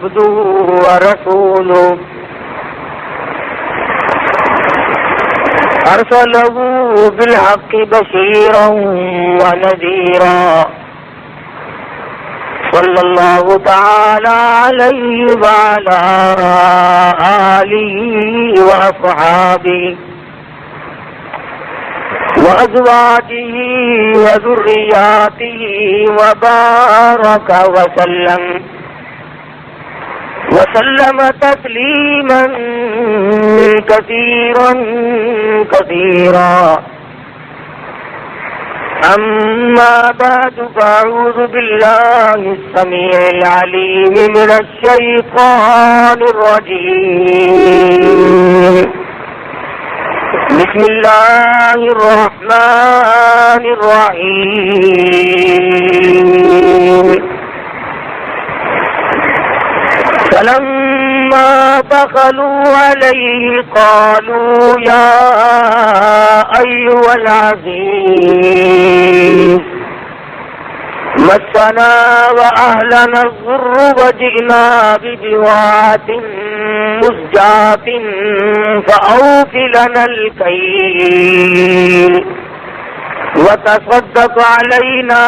عبده ورسوله أرسله بالحق بشيرا ونذيرا صلى الله تعالى عليه وعلى آله وأصحابه وأزواجه وذرياته وبارك وسلم تسليما كثيرا كثيرا. أما بعد فأعوذ بالله السميع العليم من الشيطان الرجيم. بسم الله الرحمن الرحيم. فلما دخلوا عليه قالوا يا أيها العزيز مسنا وأهلنا الضر وجئنا ببضاعة مزجاة فأوف لنا الكيل وتصدق علينا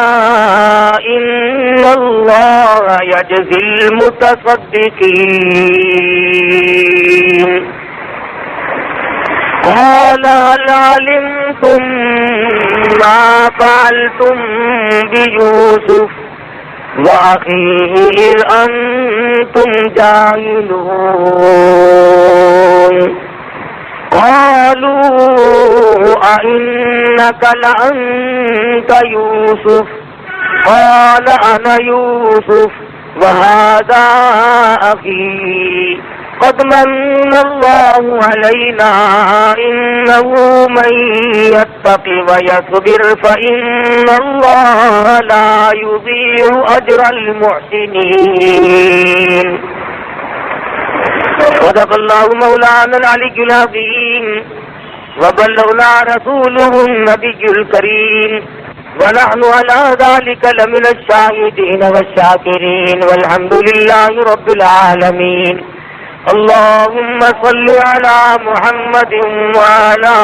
إن الله يجزي المتصدقين. قال هل علمتم ما فعلتم بيوسف وأخيه إذ أنتم جاهلون؟ قالوا أئنك لأنت يوسف؟ قال أنا يوسف وهذا أخي قد من الله علينا إنه من يتق ويصبر فإن الله لا يضيع أجر المحسنين. صدق الله مولانا العلي العظيم وبلغنا رسوله النبي الكريم ونحن على ذلك لمن الشاهدين والشاكرين والحمد لله رب العالمين. اللهم صل على محمد وعلى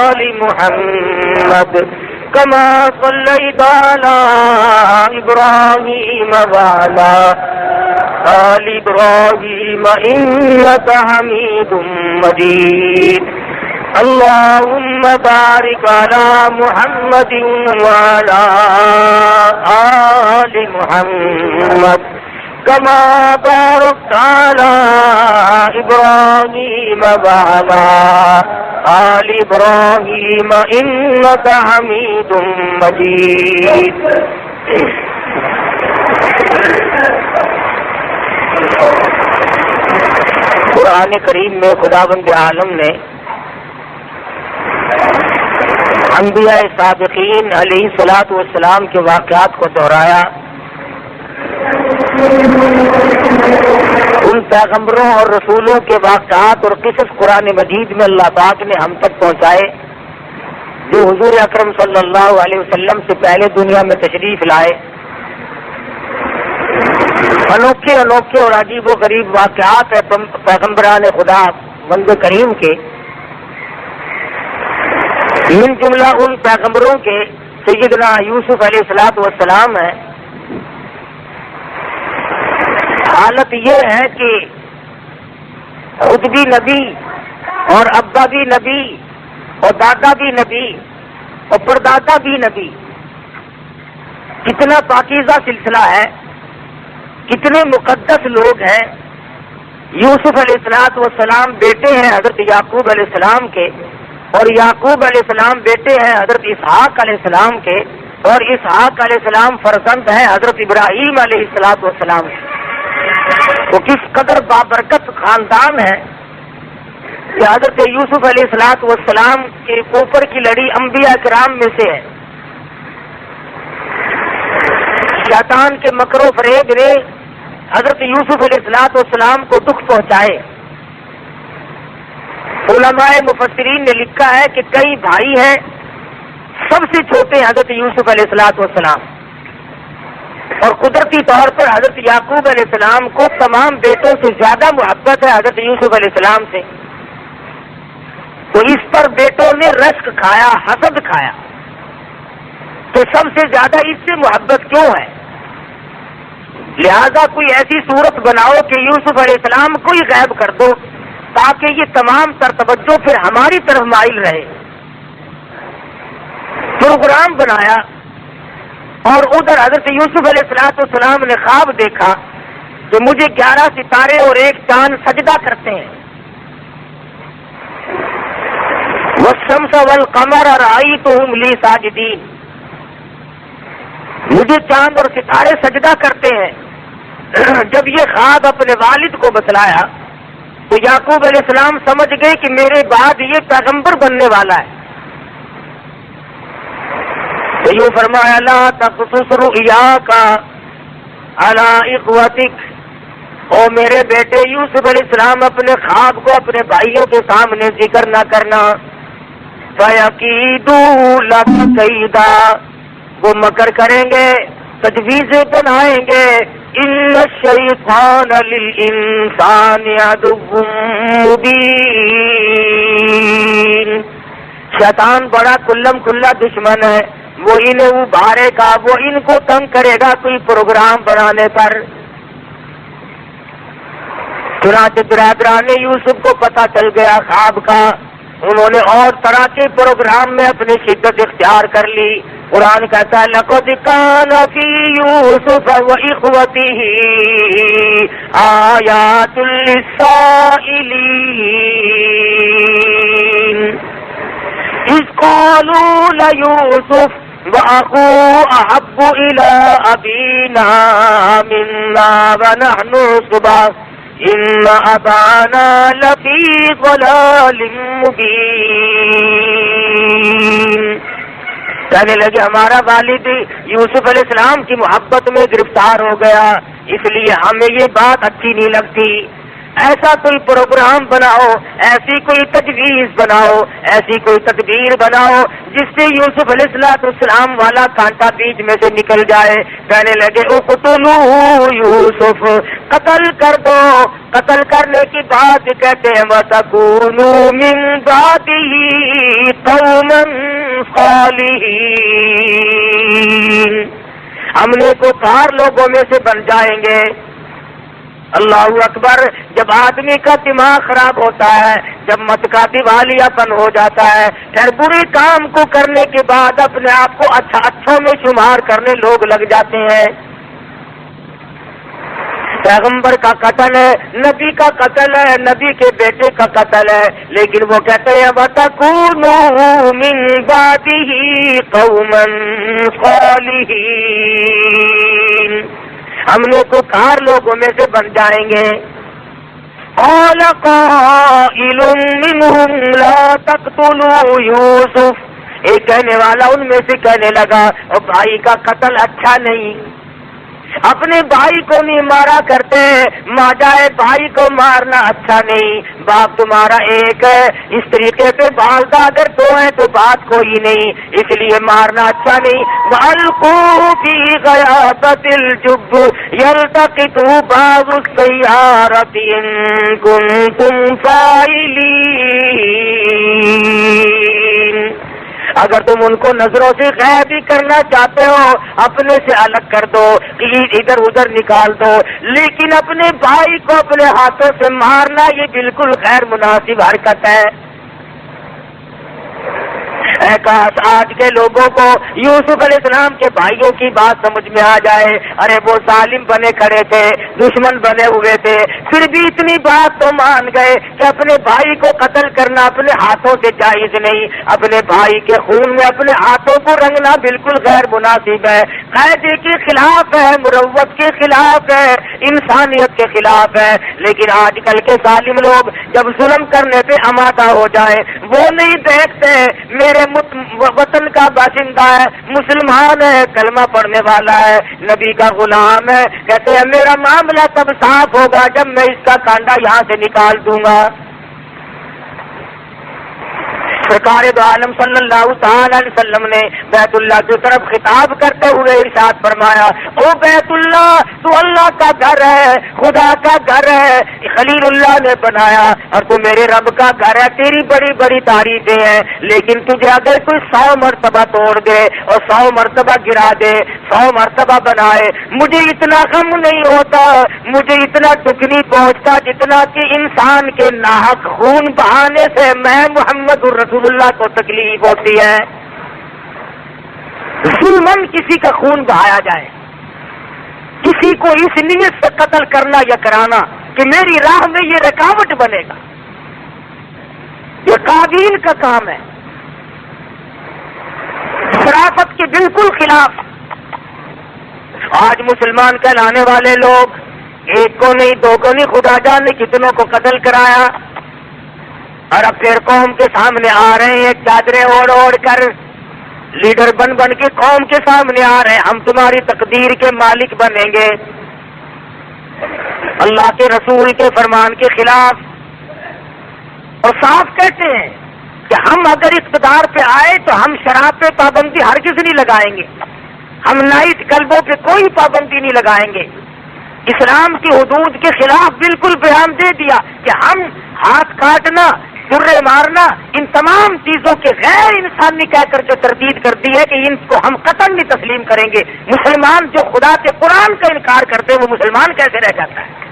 آل محمد كما صليت على إبراهيم وعلى آل إبراهيم إنك حميد مجيد. اللهم بارك على محمد وعلى آل محمد كما باركت على إبراهيم وعلى آل إبراهيم إنك حميد مجيد. قرآن کریم میں خداوند عالم نے انبیاء سابقین علیہ الصلوۃ والسلام کے واقعات کو دہرایا. ان پیغمبروں اور رسولوں کے واقعات اور قصص قرآن مجید میں اللہ پاک نے ہم تک پہنچائے جو حضور اکرم صلی اللہ علیہ وسلم سے پہلے دنیا میں تشریف لائے. انوکھے انوکھے اور عجیب و غریب واقعات ہے پیغمبران خدا بند کریم کے. من جملہ ان پیغمبروں کے سیدنا یوسف علیہ الصلوۃ والسلام ہے. حالت یہ ہے کہ خود بھی نبی اور ابا بھی نبی اور دادا بھی نبی اور پردادا بھی نبی. کتنا پاکیزہ سلسلہ ہے, کتنے مقدس لوگ ہیں. یوسف علیہ السلام بیٹے ہیں حضرت یعقوب علیہ السلام کے, اور یعقوب علیہ السلام بیٹے ہیں حضرت اسحاق علیہ السلام کے, اور اسحاق علیہ السلام فرزند ہیں حضرت ابراہیم علیہ السلام کے. وہ کس قدر بابرکت خاندان ہے کہ حضرت یوسف علیہ السلام کے اوپر کی لڑی انبیاء کرام میں سے ہے. شیطان کے مکر و فریب نے حضرت یوسف علیہ السلام کو دکھ پہنچائے. علماء مفسرین نے لکھا ہے کہ کئی بھائی ہیں, سب سے چھوٹے حضرت یوسف علیہ السلام. اور قدرتی طور پر حضرت یعقوب علیہ السلام کو تمام بیٹوں سے زیادہ محبت ہے حضرت یوسف علیہ السلام سے، تو اس پر بیٹوں نے رشک کھایا، حسد کھایا، تو سب سے زیادہ اس سے محبت کیوں ہے؟ لہذا کوئی ایسی صورت بناؤ کہ یوسف علیہ السلام کو ہی غائب کر دو تاکہ یہ تمام تر توجہ پھر ہماری طرف مائل رہے۔ پروگرام بنایا اور ادھر حضرت یوسف علیہ السلام نے خواب دیکھا کہ مجھے 11 ستارے اور ایک چاند سجدہ کرتے ہیں۔ والشمس والقمر رأيتهم لي ساجدين، مجھے چاند اور ستارے سجدہ کرتے ہیں۔ جب یہ خواب اپنے والد کو بتلایا تو یعقوب علیہ السلام سمجھ گئے کہ میرے بعد یہ پیغمبر بننے والا ہے، تو یہ فرمایا لا تقصص رؤیاک علی اخوتک، او میرے بیٹے یوسف علیہ السلام اپنے خواب کو اپنے بھائیوں کے سامنے ذکر نہ کرنا، فَيَكِيدُوا لَكَ كَيْدًا، وہ مکر کریں گے، تجویزیں بنائیں گے، إِنَّ الشَّيْطَانَ لِلْإِنسَانِ عَدُوٌّ مُبِينٌ، شیطان بڑا کلم کھلا دشمن ہے، وہ انہیں ابھارے گا، وہ ان کو تنگ کرے گا کوئی پروگرام بنانے پر۔ چنانچہ برادران یوسف کو پتہ چل گیا خواب کا، انہوں نے اور طرح کے پروگرام میں اپنی شدت اختیار کر لی۔ قرآن کہتا ہے لَقَدْ كَانَ فِي يُوسُفَ وَإِخْوَتِهِ آيَاتٌ لِّلسَّائِلِينَ إِذْ قَالُوا لَيُوسُفَ وَأَخُوهُ أَحَبُّ إِلَىٰ أَبِينَا مِنَّا وَنَحْنُ عُصْبَةٌ إِنَّ أَبَانَا لَفِي ضَلَالٍ مُّبِينٍ، کہنے لگے ہمارا والد یوسف علیہ السلام کی محبت میں گرفتار ہو گیا، اس لیے ہمیں یہ بات اچھی نہیں لگتی۔ ایسا کوئی پروگرام بناؤ، ایسی کوئی تجویز بناؤ، ایسی کوئی تدبیر بناؤ جس سے یوسف علیہ السلام والا کانٹا بیچ میں سے نکل جائے۔ کہنے لگے اقتلوا یوسف، قتل کر دو۔ قتل کرنے کی بات کہتے ہیں وَتَكُونُوا مِن بَعْدِهِ قَوْمًا صَالِحِينَ، ہم نیکوکار لوگوں میں سے بن جائیں گے۔ اللہ اکبر، جب آدمی کا دماغ خراب ہوتا ہے، جب مت کا دیوالیہ پن ہو جاتا ہے، پھر برے کام کو کرنے کے بعد اپنے آپ کو اچھوں میں شمار کرنے لوگ لگ جاتے ہیں۔ پیغمبر کا قتل ہے، نبی کا قتل ہے، نبی کے بیٹے کا قتل ہے، لیکن وہ کہتے ہیں وَتَكُونُوا مِن بَعْدِهِ قَوْمًا صَالِحِينَ، ہم نیکوکار لوگوں میں سے بن جائیں گے۔ قَالَ قَائِلٌ مِّنْهُمْ لَا تَقْتُلُوا يُوسُفَ، ایک کہنے والا ان میں سے کہنے لگا اور بھائی کا قتل اچھا نہیں، اپنے بھائی کو نہیں مارا کرتے، ماجائے بھائی کو مارنا اچھا نہیں، باپ تمہارا ایک ہے، اس طریقے سے والدہ اگر دو ہیں تو بات کوئی نہیں، اس لیے مارنا اچھا نہیں۔ وَأَلْقُوا فِي غَيَابَتِ الْجُبِّ يَلْتَقِطْهُ بَعْضُ السَّيَّارَةِ إِن كُنتُمْ فَاعِلِينَ، اگر تم ان کو نظروں سے غائب بھی کرنا چاہتے ہو اپنے سے الگ کر دو، ادھر ادھر نکال دو، لیکن اپنے بھائی کو اپنے ہاتھوں سے مارنا یہ بالکل غیر مناسب حرکت ہے۔ کاش آج کے لوگوں کو یوسف علیہ السلام کے بھائیوں کی بات سمجھ میں آ جائے، ارے وہ ظالم بنے کھڑے تھے، دشمن بنے ہوئے تھے، پھر بھی اتنی بات تو مان گئے کہ اپنے بھائی کو قتل کرنا اپنے ہاتھوں سے جائز نہیں، اپنے بھائی کے خون میں اپنے ہاتھوں کو رنگنا بالکل غیر مناسب ہے، قاعدے کے خلاف ہے، مروت کے خلاف ہے، انسانیت کے خلاف ہے۔ لیکن آج کل کے ظالم لوگ جب ظلم کرنے پہ آمادہ ہو جائیں، وہ نہیں دیکھتے میرے وطن کا باشندہ ہے، مسلمان ہے، کلمہ پڑھنے والا ہے، نبی کا غلام ہے، کہتے ہیں میرا معاملہ تب صاف ہوگا جب میں اس کا کانڈا یہاں سے نکال دوں گا۔ سرکار دو عالم صلی اللہ تعالی علیہ وسلم نے بیت اللہ کی طرف خطاب کرتے ہوئے ارشاد فرمایا، او بیت اللہ تو اللہ کا گھر ہے، خدا کا گھر ہے، خلیل اللہ نے بنایا اور تو میرے رب کا گھر ہے، تیری بڑی بڑی تعریفیں ہیں، لیکن تجھے اگر کوئی 100 مرتبہ توڑ دے اور 100 مرتبہ گرا دے، 100 مرتبہ بنائے، مجھے اتنا غم نہیں ہوتا، مجھے اتنا دکھ نہیں پہنچتا جتنا کہ انسان کے ناحق خون بہانے سے میں محمد رسول اللہ کو تکلیف ہوتی ہے۔ ظلمن کسی کا خون بہایا جائے، کسی کو اس نیت سے قتل کرنا یا کرانا کہ میری راہ میں یہ رکاوٹ بنے گا، یہ قابیل کا کام ہے، شرافت کے بالکل خلاف۔ آج مسلمان کہلانے والے لوگ ایک کو نہیں، دو کو نہیں، خدا جانے کتنوں کو قتل کرایا، اور اب پھر قوم کے سامنے آ رہے ہیں چادریں اوڑھ اوڑھ کر، لیڈر بن بن کے قوم کے سامنے آ رہے ہیں، ہم تمہاری تقدیر کے مالک بنیں گے، اللہ کے رسول کے فرمان کے خلاف۔ اور صاف کہتے ہیں کہ ہم اگر اقتدار پہ آئے تو ہم شراب پہ پابندی ہرگز نہیں لگائیں گے، ہم نائٹ کلبوں پہ کوئی پابندی نہیں لگائیں گے، اسلام کی حدود کے خلاف بالکل بیان دے دیا کہ ہم ہاتھ کاٹنا، سرے مارنا، ان تمام چیزوں کے غیر انسانی کہہ کر جو تردید کر دی ہے کہ ان کو ہم قطعاً نہیں تسلیم کریں گے۔ مسلمان جو خدا کے قرآن کا انکار کرتے ہیں وہ مسلمان کیسے رہ جاتا ہے؟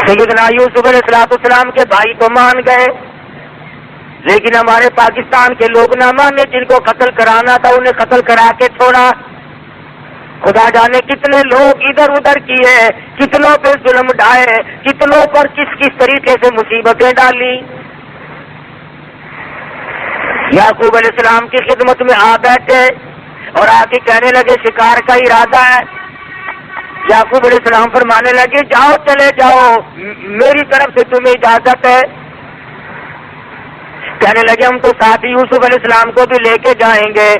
سیدنا یوسف علیہ السلام کے بھائی تو مان گئے، لیکن ہمارے پاکستان کے لوگ نہ مانے، جن کو قتل کرانا تھا انہیں قتل کرا کے چھوڑا۔ خدا جانے کتنے لوگ ادھر ادھر کیے، کتنوں پہ ظلم ڈھائے، کتنوں پر کس کس طریقے سے مصیبتیں ڈالی۔ یعقوب علیہ السلام کی خدمت میں آ بیٹھے اور آ کے کہنے لگے شکار کا ارادہ ہے۔ یعقوب علیہ السلام فرمانے لگے جاؤ چلے جاؤ، میری طرف سے تمہیں اجازت ہے۔ کہنے لگے ہم تو ساتھ یوسف علیہ السلام کو بھی لے کے جائیں گے۔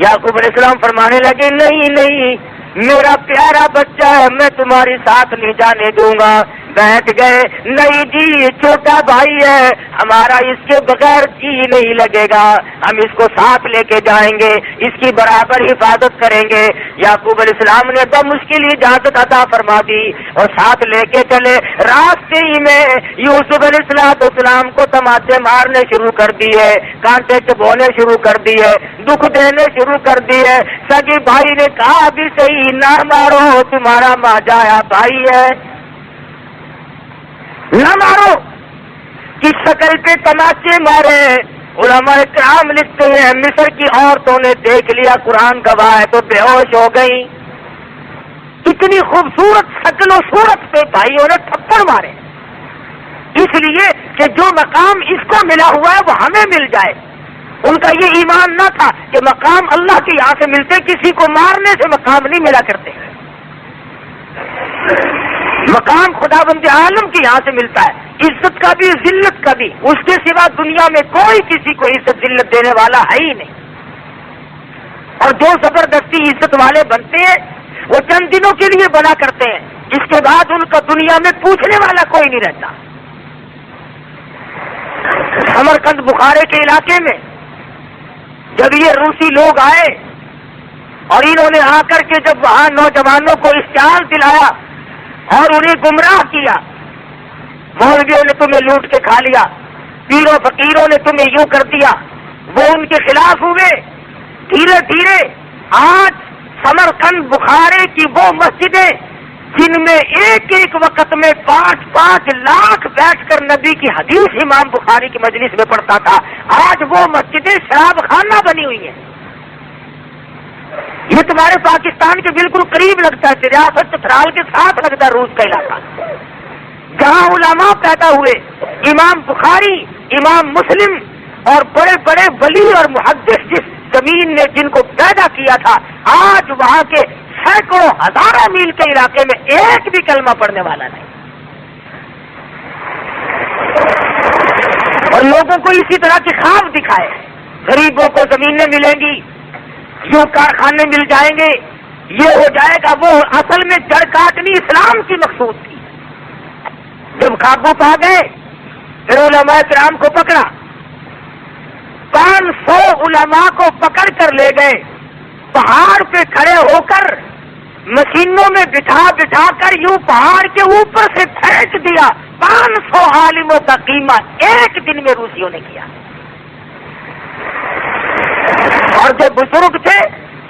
یعقوب علیہ السلام فرمانے لگے نہیں نہیں، میرا پیارا بچہ ہے، میں تمہاری ساتھ نہیں جانے دوں گا۔ بیٹھ گئے، نہیں جی چھوٹا بھائی ہے ہمارا، اس کے بغیر جی نہیں لگے گا، ہم اس کو ساتھ لے کے جائیں گے، اس کی برابر حفاظت کریں گے۔ یعقوب علیہ السلام نے تو مشکل اجازت عطا فرما دی اور ساتھ لے کے چلے۔ راستے ہی میں یوسف علیہ السلام کو تماچے مارنے شروع کر دیے، کانٹے چبونے شروع کر دیے، دکھ دینے شروع کر دیے۔ سگے بھائی نے کہا بھی صحیح نہ مارو، تمہارا ماجایا بھائی ہے، نہ مارو، کس شکل پہ تماچے مارے۔ علماء کرام لکھتے ہیں مصر کی عورتوں نے دیکھ لیا، قرآن گواہ ہے، تو بے ہوش ہو گئی۔ اتنی خوبصورت شکل و صورت پہ بھائیوں نے تھپڑ مارے، اس لیے کہ جو مقام اس کو ملا ہوا ہے وہ ہمیں مل جائے۔ ان کا یہ ایمان نہ تھا کہ مقام اللہ کے یہاں سے ملتے، کسی کو مارنے سے مقام نہیں ملا کرتے، مقام خدا بند عالم کے یہاں سے ملتا ہے، عزت کا بھی ذلت کا بھی، اس کے سوا دنیا میں کوئی کسی کو عزت ذلت دینے والا ہے ہی نہیں۔ اور جو زبردستی عزت والے بنتے ہیں وہ چند دنوں کے لیے بنا کرتے ہیں، اس کے بعد ان کا دنیا میں پوچھنے والا کوئی نہیں رہتا۔ سمرقند بخارے کے علاقے میں جب یہ روسی لوگ آئے اور انہوں نے آ کر کے جب وہاں نوجوانوں کو اشتعال دلایا اور انہیں گمراہ کیا، مولویوں نے تمہیں لوٹ کے کھا لیا، پیروں فقیروں نے تمہیں یوں کر دیا، وہ ان کے خلاف ہوئے۔ دھیرے دھیرے آج سمرقند بخارے کی وہ مسجدیں جن میں ایک ایک وقت میں 5-5 لاکھ بیٹھ کر نبی کی حدیث امام بخاری کی مجلس میں پڑھتا تھا، آج وہ مسجدیں شراب خانہ بنی ہوئی ہیں۔ یہ تمہارے پاکستان کے بالکل قریب لگتا ہے، ریاست چترال کے ساتھ لگتا ہے روس کا علاقہ، جہاں علماء پیدا ہوئے، امام بخاری، امام مسلم اور بڑے بڑے ولی اور محدث جس زمین نے جن کو پیدا کیا تھا، آج وہاں کے سینکڑوں ہزاروں میل کے علاقے میں ایک بھی کلمہ پڑھنے والا نہیں، اور لوگوں کو اسی طرح کے خواب دکھائے، غریبوں کو زمینیں ملیں گی، یوں کارخانے مل جائیں گے، یہ ہو جائے گا، وہ اصل میں جڑ کاٹنی اسلام کی مقصود تھی۔ جب قابو پا گئے پھر علماء کرام کو پکڑا، 500 علماء کو پکڑ کر لے گئے، پہاڑ پہ کھڑے ہو کر مشینوں میں بٹھا بٹھا کر یوں پہاڑ کے اوپر سے پھینک دیا۔ 500 عالموں کا قیمہ ایک دن میں روسیوں نے کیا۔ اور جو بزرگ تھے،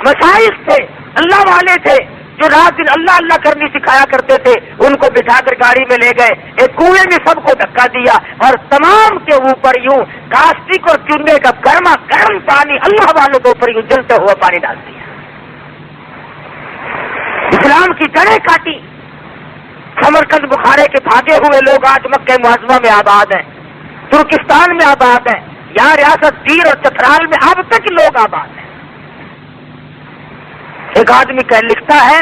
مشائخ تھے، اللہ والے تھے، جو رات دن اللہ اللہ کرنی سکھایا کرتے تھے، ان کو بٹھا کر گاڑی میں لے گئے، ایک کنویں میں سب کو دھکا دیا اور تمام کے اوپر یوں کاسٹک اور چونے کا گرما گرم پانی اللہ والوں کے اوپر یوں جلتے ہوا پانی ڈال دیا۔ اسلام کی جڑیں کاٹی۔ سمرقند بخارے کے بھاگے ہوئے لوگ آج مکہ معظمہ میں آباد ہیں، ترکستان میں آباد ہیں، یہاں ریاست دیر اور چترال میں اب تک لوگ آباد ہیں۔ ایک آدمی لکھتا ہے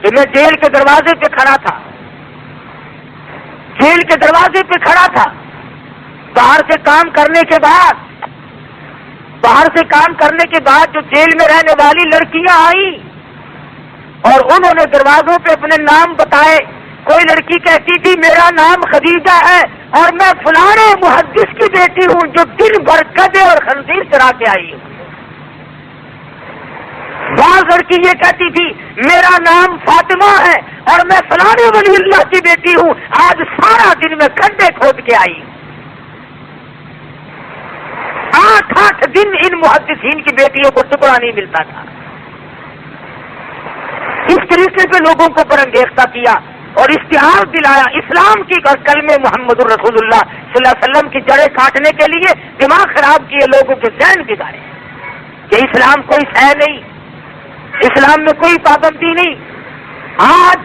کہ میں جیل کے دروازے پہ کھڑا تھا، جیل کے دروازے پہ کھڑا تھا، باہر سے کام کرنے کے بعد جو جیل میں رہنے والی لڑکیاں آئیں اور انہوں نے دروازوں پہ اپنے نام بتائے۔ کوئی لڑکی کہتی تھی میرا نام خدیجہ ہے اور میں فلانے محدث کی بیٹی ہوں جو دن بھر گدھے اور خنزیر چرا کے آئی ہوں۔ بعض لڑکی یہ کہتی تھی میرا نام فاطمہ ہے اور میں فلانے ولی اللہ کی بیٹی ہوں، آج سارا دن میں گڈھے کھود کے آئی ہوں۔ 8 دن ان محدثین کی بیٹیوں کو ٹکڑا نہیں ملتا تھا۔ اس طریقے سے لوگوں کو برانگیختہ کیا اور اشتہار دلایا اسلام کی کلمے محمد الرسول اللہ صلی اللہ علیہ وسلم کی جڑیں کاٹنے کے لیے دماغ خراب کیے، لوگوں کے ذہن بگاڑے کہ اسلام کوئی شے نہیں، اسلام میں کوئی پابندی نہیں۔ آج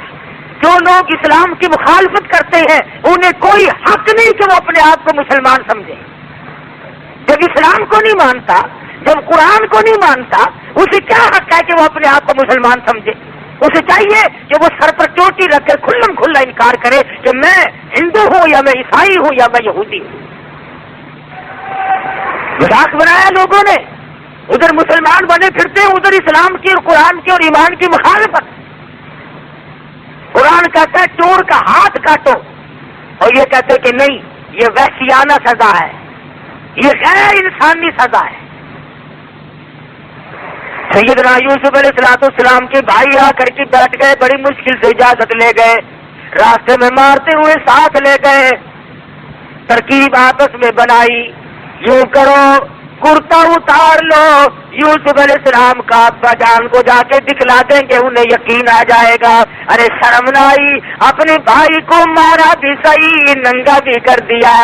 جو لوگ اسلام کی مخالفت کرتے ہیں انہیں کوئی حق نہیں کہ وہ اپنے آپ کو مسلمان سمجھے۔ جب اسلام کو نہیں مانتا، جب قرآن کو نہیں مانتا، اسے کیا حق ہے کہ وہ اپنے آپ کو مسلمان سمجھے؟ اسے چاہیے کہ وہ سر پر چوٹی رکھ کر کھلم کھلا انکار کرے کہ میں ہندو ہوں یا میں عیسائی ہوں یا میں یہودی ہوں۔ مذاق بنایا لوگوں نے، ادھر مسلمان بنے پھرتے ہیں، ادھر اسلام کی اور قرآن کی اور ایمان کی مخالفت۔ قرآن کہتا ہے چور کا ہاتھ کاٹو اور یہ کہتے کہ نہیں، یہ وحشیانہ سزا ہے، یہ غیر انسانی سزا ہے۔ سیدنا یوسف علیہ السلام کے بھائی آ کر کے بیٹھ گئے، بڑی مشکل سے اجازت لے گئے، راستے میں مارتے ہوئے ساتھ لے گئے، ترکیب آپس میں بنائی، یوں کرو کرتا اتار لو، یوسف علیہ السلام کا ابا جان کو جا کے دکھلا دیں گے، انہیں یقین آ جائے گا۔ ارے شرم نہ آئی، اپنے بھائی کو مارا بھی صحیح، ننگا بھی کر دیا۔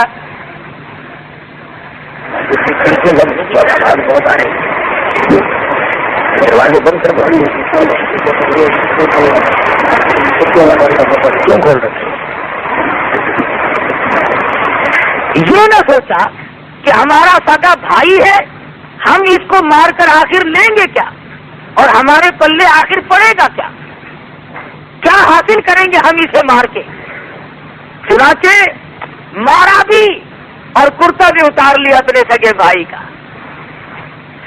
دروازے بند کر یہ نہ سوچا کہ ہمارا سگا بھائی ہے، ہم اس کو مار کر آخر لیں گے کیا، اور ہمارے پلے آخر پڑے گا کیا، کیا حاصل کریں گے ہم اسے مار کے؟ چنانچہ مارا بھی اور کرتا بھی اتار لیا اپنے سگے بھائی کا۔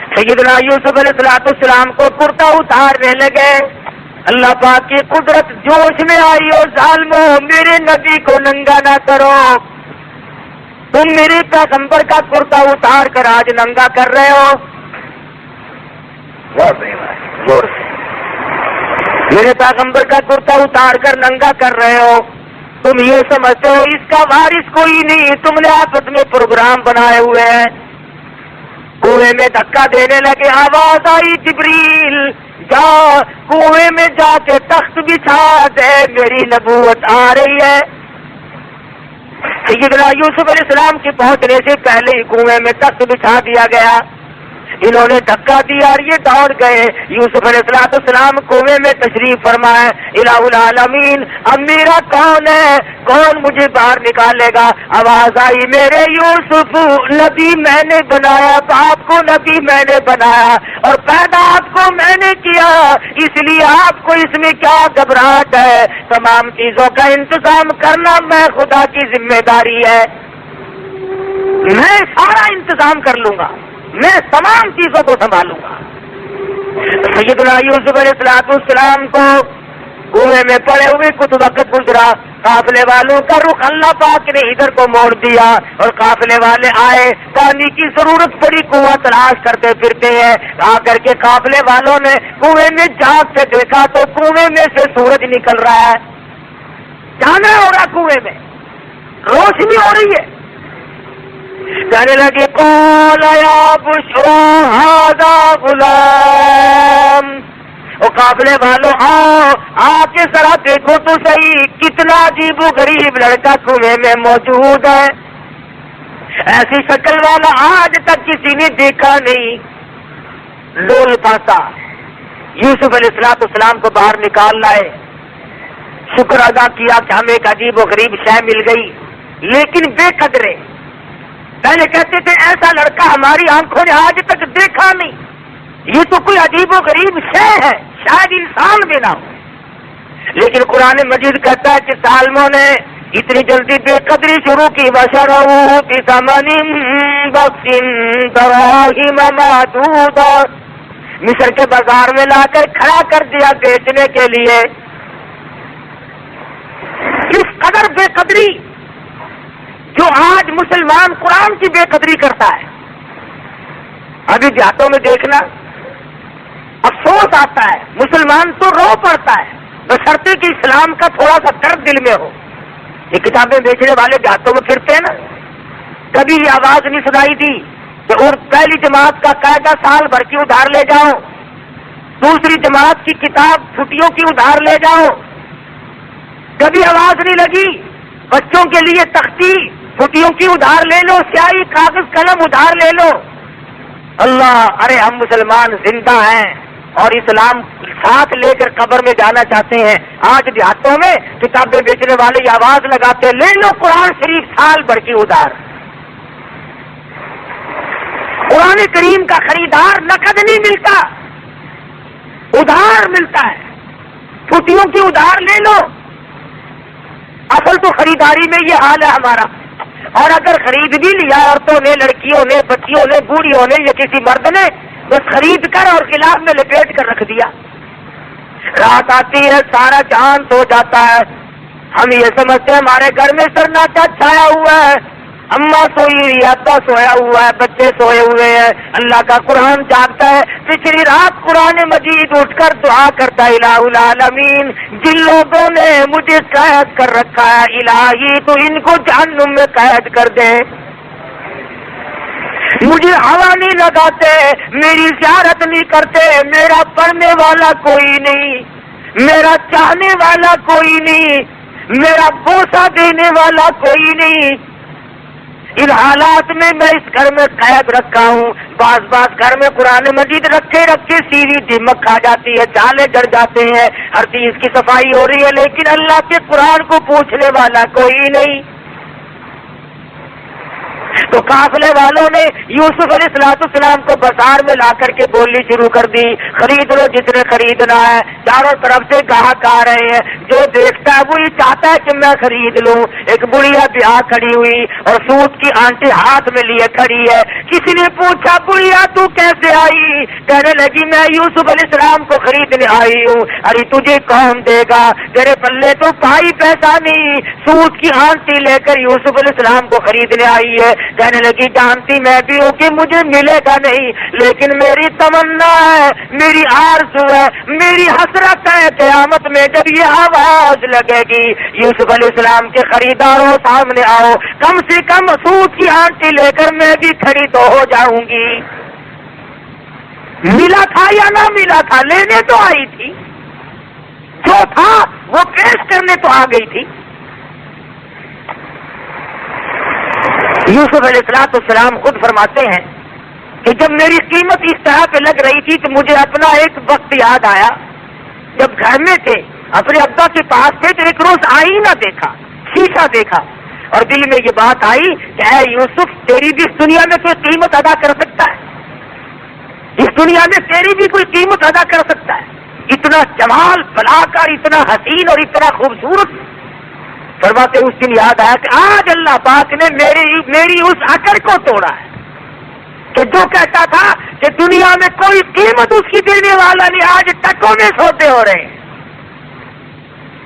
سیدنا یوسف علیہ السلام کو کرتا اتارنے لگے، اللہ پاک کی قدرت جوش میں آئی، اور ظالموں میرے نبی کو ننگا نہ کرو، تم میرے پیغمبر کا کرتا اتار کر آج ننگا کر رہے ہو، میرے پیغمبر کا کرتا اتار کر ننگا کر رہے ہو، تم یہ سمجھتے ہو اس کا وارث کوئی نہیں، تم نے آپس میں پروگرام بنائے ہوئے ہیں۔ کنویں میں دھکا دینے لگے، آواز آئی جبریل جا کنویں میں جا کے تخت بچھا دے، میری نبوت آ رہی ہے۔ سیدنا یوسف علیہ السلام کے پہنچنے سے پہلے ہی کنویں میں تخت بچھا دیا گیا، انہوں نے دھکا دیا اور یہ دوڑ گئے۔ یوسف علیہ السلام کنویں میں تشریف فرمائے، الہ العالمین اب میرا کون ہے، کون مجھے باہر نکالے گا؟ آواز آئی میرے یوسف نبی میں نے بنایا، آپ کو نبی میں نے بنایا اور پیدا آپ کو میں نے کیا، اس لیے آپ کو اس میں کیا گھبراہٹ ہے؟ تمام چیزوں کا انتظام کرنا میں خدا کی ذمہ داری ہے، میں سارا انتظام کر لوں گا، میں تمام چیزوں کو سنبھالوں گا۔ سیدنا یوسف علیہ السلام کو کنویں میں پڑے ہوئے کچھ وقت گزرا، قافلے والوں کا رخ اللہ پاک نے ادھر کو موڑ دیا اور قافلے والے آئے، پانی کی ضرورت پڑی، کنواں تلاش کرتے پھرتے ہیں، آ کر کے قافلے والوں نے کنویں میں جھانک سے دیکھا تو کنویں میں سے سورج نکل رہا ہے، جانا ہو رہا کنویں میں روشنی ہو رہی ہے۔ کہنے لگی قال یا بشرا ھذا غلام، وہ قافلے والوں آ کے ذرا دیکھو تو صحیح کتنا عجیب و غریب لڑکا کنویں میں موجود ہے، ایسی شکل والا آج تک کسی نے دیکھا نہیں۔ لول پاسا یوسف علیہ السلام کو باہر نکال لائے، شکر ادا کیا کہ ہمیں ایک عجیب و غریب شے مل گئی، لیکن بے قدرے پہلے کہتے تھے ایسا لڑکا ہماری آنکھوں نے آج تک دیکھا نہیں، یہ تو کوئی عجیب و غریب شے ہے، شاید انسان بھی نہ ہو۔ لیکن قرآن مجید کہتا ہے کہ ظالموں نے اتنی جلدی بے قدری شروع کی، وَشَرَوْهُ بِثَمَنٍ بَخْسٍ دَرَاهِمَ مَعْدُودَةٍ، مصر کے بازار میں لا کر کھڑا کر دیا بیچنے کے لیے۔ اس قدر بے قدری جو آج مسلمان قرآن کی بے قدری کرتا ہے۔ ابھی دیہاتوں میں دیکھنا افسوس آتا ہے، مسلمان تو رو پڑتا ہے بشرطے کہ اسلام کا تھوڑا سا درد دل میں ہو۔ یہ کتابیں بیچنے والے دیہاتوں میں پھرتے ہیں نا، کبھی یہ آواز نہیں سنائی دی کہ اور پہلی جماعت کا قاعدہ سال بھر کی ادھار لے جاؤ، دوسری جماعت کی کتاب چھٹیوں کی ادھار لے جاؤ، کبھی آواز نہیں لگی بچوں کے لیے تختی چھٹیوں کی ادھار لے لو، سیاہی کاغذ قلم ادھار لے لو۔ اللہ، ارے ہم مسلمان زندہ ہیں اور اسلام ساتھ لے کر قبر میں جانا چاہتے ہیں۔ آج دیہاتوں میں کتابیں بیچنے والے یہ آواز لگاتے لے لو قرآن شریف سال بھر کی ادھار۔ قرآن کریم کا خریدار نقد نہیں ملتا، ادھار ملتا ہے، چھٹیوں کی ادھار لے لو۔ اصل تو خریداری میں یہ حال ہے ہمارا، اور اگر خرید بھی لیا عورتوں نے، لڑکیوں نے، بچیوں نے، بوڑھیوں نے یا کسی مرد نے، بس خرید کر اور غلاف میں لپیٹ کر رکھ دیا، رات آتی ہے سارا جہان سو جاتا ہے، ہم یہ سمجھتے ہیں ہمارے گھر میں سناٹا چھایا ہوا ہے، اماں سوئی ہوئی، ابا سویا ہوا ہے، بچے سوئے ہوئے ہیں، اللہ کا قرآن جاگتا ہے۔ پچھلی رات قرآن مجید اٹھ کر دعا کرتا ہے الہ العالمین، جن لوگوں نے مجھے قید کر رکھا ہے الہی تو ان کو جہنم میں قید کر دے، مجھے ہوا نہیں لگاتے، میری زیارت نہیں کرتے، میرا پڑھنے والا کوئی نہیں، میرا چاہنے والا کوئی نہیں، میرا بوسہ دینے والا کوئی نہیں، ان حالات میں میں اس گھر میں قید رکھا ہوں۔ بعض گھر میں قرآن مجید رکھے رکھے سیوی دمک کھا جاتی ہے، جالے ڈر جاتے ہیں، ہر چیز کی صفائی ہو رہی ہے، لیکن اللہ کے قرآن کو پوچھنے والا کوئی نہیں۔ تو قافلے والوں نے یوسف علیہ السلام کو بازار میں لا کر کے بولنی شروع کر دی، خرید لو جتنے خریدنا ہے، چاروں طرف سے گاہک آ رہے ہیں، جو دیکھتا ہے وہی چاہتا ہے کہ میں خرید لوں۔ ایک بڑھیا بیاہ کھڑی ہوئی اور سوت کی آنٹی ہاتھ میں لیے کھڑی ہے، کسی نے پوچھا بڑھیا تو کیسے آئی؟ کہنے لگی میں یوسف علیہ السلام کو خریدنے آئی ہوں۔ ارے تجھے کون دے گا، تیرے پلے تو پائی پیسہ نہیں، سوت کی آنٹی لے کر یوسف علیہ السلام کو خریدنے آئی ہے۔ کہنے لگی جانتی میں بھی ہوں کہ مجھے ملے گا نہیں، لیکن میری تمنا ہے، میری آرزو ہے، میری حسرت ہے، قیامت میں جب یہ آواز لگے گی یوسف علیہ السلام کے خریداروں سامنے آؤ، کم سے کم سوت کی آنٹی لے کر میں بھی کھڑی تو ہو جاؤں گی۔ ملا تھا یا نہ ملا تھا، لینے تو آئی تھی، جو تھا وہ پیش کرنے تو آ گئی تھی۔ یوسف علیہ السلام خود فرماتے ہیں کہ جب میری قیمت اس طرح پہ لگ رہی تھی کہ مجھے اپنا ایک وقت یاد آیا، جب گھر میں تھے اپنے ابا کے پاس تھے تو ایک روز آئینہ دیکھا، شیشہ دیکھا، اور دل میں یہ بات آئی کہ اے یوسف تیری بھی اس دنیا میں کوئی قیمت ادا کر سکتا ہے، اس دنیا میں تیری بھی کوئی قیمت ادا کر سکتا ہے، اتنا جمال بلا کر، اتنا حسین اور اتنا خوبصورت۔ فرماتے اس دن یاد آیا کہ آج اللہ پاک نے میری اس عقل کو توڑا ہے کہ جو کہتا تھا کہ دنیا میں کوئی قیمت اس کی دینے والا نہیں، آج ٹکوں میں سوتے ہو رہے ہیں۔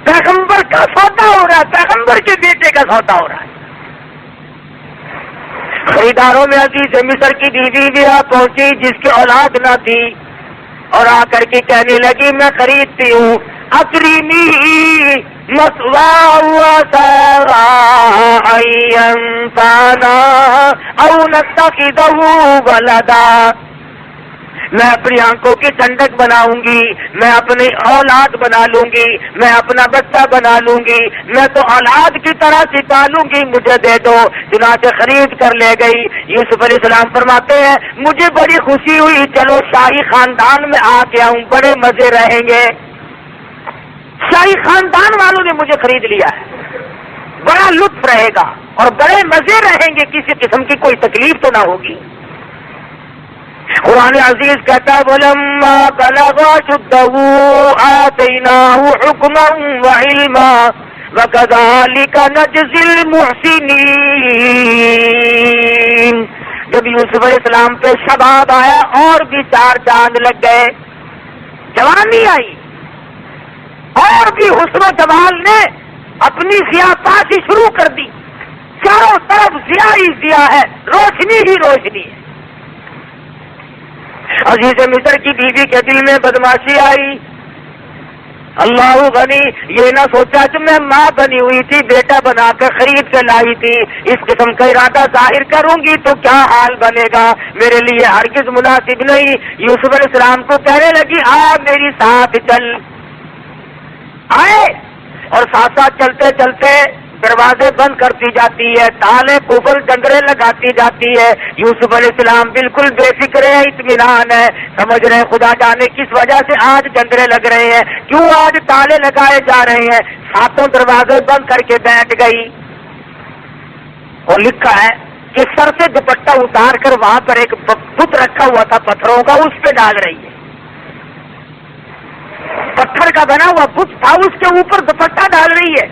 پیغمبر کا کا سودا ہو رہا ہے، پیغمبر کے بیٹے کا سودا ہو رہا ہے۔ خریداروں میں عزیز مصر کی بیوی بھی آ پہنچی جس کی اولاد نہ تھی، اور آ کر کے کہنے لگی میں خریدتی ہوں، اکریمی مسوا او نتخذہ ولدا، میں اپنی آنکھوں کی ٹھنڈک بناؤں گی، میں اپنی اولاد بنا لوں گی، میں اپنا بچہ بنا لوں گی، میں تو اولاد کی طرح سے پالوں گی، مجھے دے دو۔ چنانچہ خرید کر لے گئی۔ یوسف علیہ السلام فرماتے ہیں مجھے بڑی خوشی ہوئی، چلو شاہی خاندان میں آ گیا ہوں، بڑے مزے رہیں گے، شاہی خاندان والوں نے مجھے خرید لیا ہے، بڑا لطف رہے گا اور بڑے مزے رہیں گے، کسی قسم کی کوئی تکلیف تو نہ ہوگی۔ قرآن عزیز کہتا ہے وَلَمَّا بَلَغَ أَشُدَّهُ آتَيْنَاهُ حُكْمًا وَعِلْمًا وَكَذَلِكَ نَجْزِي الْمُحْسِنِينَ۔ جب یوسف علیہ السلام پہ شباب آیا اور بھی 4 چاند لگ گئے، جوانی آئی اور بھی حسن و جمال نے اپنی سیاپاشی شروع کر دی، چاروں طرف ضیاء ہی ضیاء ہے، روشنی ہی روشنی ہے۔ عزیز مصر کی بیوی کے دل میں بدماشی آئی، اللہ غنی، یہ نہ سوچا کہ میں ماں بنی ہوئی تھی، بیٹا بنا کر خرید کے لائی تھی، اس قسم کا ارادہ ظاہر کروں گی تو کیا حال بنے گا، میرے لیے ہرگز مناسب نہیں۔ یوسف علیہ السلام کو کہنے لگی آ میری ساتھ چل، آئے اور ساتھ ساتھ چلتے چلتے دروازے بند کرتی جاتی ہے، تالے قفل جنگرے لگاتی جاتی ہے۔ یوسف علیہ السلام بالکل بے فکر ہے، اطمینان ہے، سمجھ رہے ہیں خدا جانے کس وجہ سے آج جنگرے لگ رہے ہیں، کیوں آج تالے لگائے جا رہے ہیں۔ ساتوں دروازے بند کر کے بیٹھ گئی، اور لکھا ہے کہ سر سے دوپٹہ اتار کر وہاں پر ایک بت رکھا ہوا تھا پتھروں کا، اس پہ ڈال رہی ہے، پتھر کا بنا ہوا بت تھا، اس کے اوپر دوپٹہ ڈال رہی ہے۔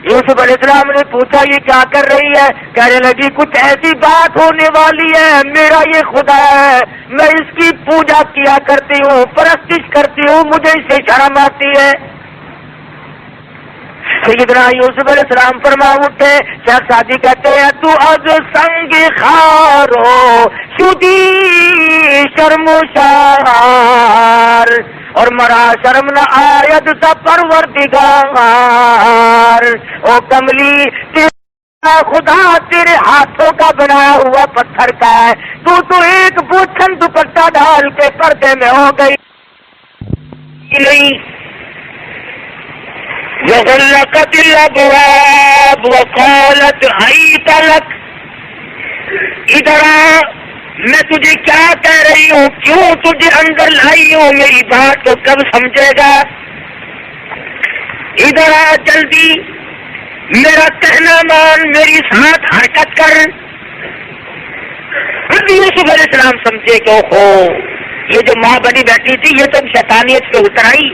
یوسف علیہ السلام نے پوچھا یہ کیا کر رہی ہے، کہنے لگی کچھ ایسی بات ہونے والی ہے، میرا یہ خدا ہے، میں اس کی پوجا کیا کرتی ہوں، پرستش کرتی ہوں، مجھے اس سے شرم آتی ہے۔ سیدنا یوسف علیہ السلام فرما اٹھے، شیخ سعدی کہتے ہیں تو از سنگ خارو شدی شرم شار، اور مرا شرم نہ آید سا پروردگار، او کملی تیرا خدا تیرے ہاتھوں کا بنایا ہوا پتھر کا ہے، تو ایک بوچھن دوپٹہ ڈال کے پردے میں ہو گئی نہیں۔ وغلقت الابواب وقالت حیت لک، ادھر آ، میں تجھے کیا کہہ رہی ہوں، کیوں تجھے اندر لائی ہوں، میری بات تو کب سمجھے گا، ادھر آ جلدی، میرا کہنا مان، میری ساتھ حرکت کر۔ اب یوسف علیہ السلام سمجھے کہ اوہو، یہ جو ماں بنی بیٹھی تھی یہ تو شیطانیت پہ اتر آئی۔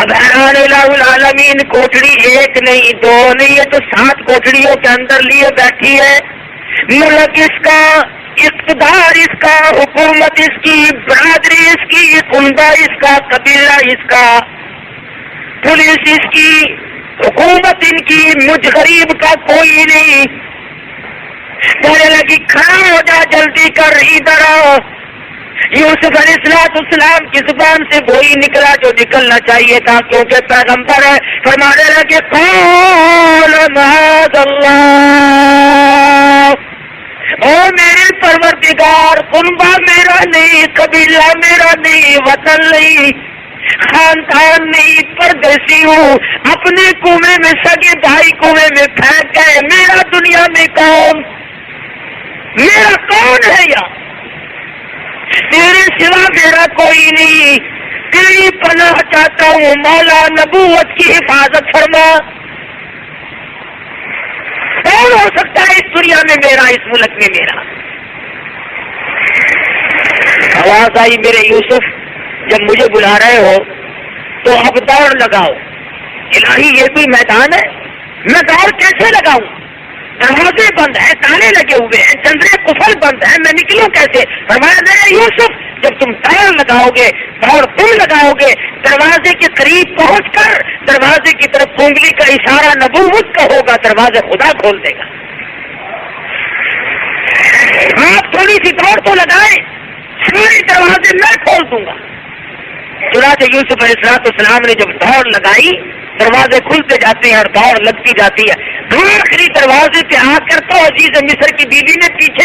اب حیران الہ العالمین، کوٹڑی ایک نہیں دو نہیں، یہ تو 7 کوٹڑیوں کے اندر لیے بیٹھی ہے، ملک اس کا، اقتدار اس کا، حکومت اس کی، برادری اس کی، کنبہ اس کا، قبیلہ اس کا، پولیس اس کی، حکومت ان کی، مجھ غریب کا کوئی نہیں۔ کہنے لگی کھڑا ہو جا، جلدی کر، ادھر آؤ۔ یوسف علیہ السلام کی زبان سے وہی نکلا جو نکلنا چاہیے تھا، کیونکہ پیغمبر ہے، فرمانے لگے قال معاذ اللہ، او میرے پروردگار، کنبہ میرا نہیں، قبیلہ میرا نہیں، وطن نہیں، خاندان نہیں، پردیسی ہوں، اپنے کنویں میں سگے بھائی کنویں میں پھینک گئے، میرا دنیا میں کون، میرا کون ہے یا تیرے سوا میرا کوئی نہیں، تیری پناہ چاہتا ہوں، مولا نبوت کی حفاظت فرما۔ کون ہو سکتا ہے اس دنیا میں میرا، اس ملک میں میرا؟ آواز آئی میرے یوسف، جب مجھے بلا رہے ہو تو اب دوڑ لگاؤ۔ الہی یہ کوئی میدان ہے، میں دوڑ کیسے لگاؤں؟ دروازے بند ہیں، تالے لگے ہوئے ہیں، جنگلے قفل بند ہیں، میں نکلوں کیسے؟ فرمایا میرے یوسف، جب تم دوڑ لگاؤ گے، دوڑ تم لگاؤ گے، دروازے کے قریب پہنچ کر دروازے کی طرف انگلی کا اشارہ نبوت کا ہوگا، دروازے خدا کھول دے گا. آپ تھوڑی سی دوڑ تو لگائیں، سارے دروازے میں کھول دوں گا. چنانچہ یوسف علیہ السلام نے جب دوڑ لگائی، دروازے کھلتے جاتے ہیں اور دوڑ لگتی جاتی ہے. آخری دروازے پہ آ کر تو عزیز مصر کی بیوی نے پیچھے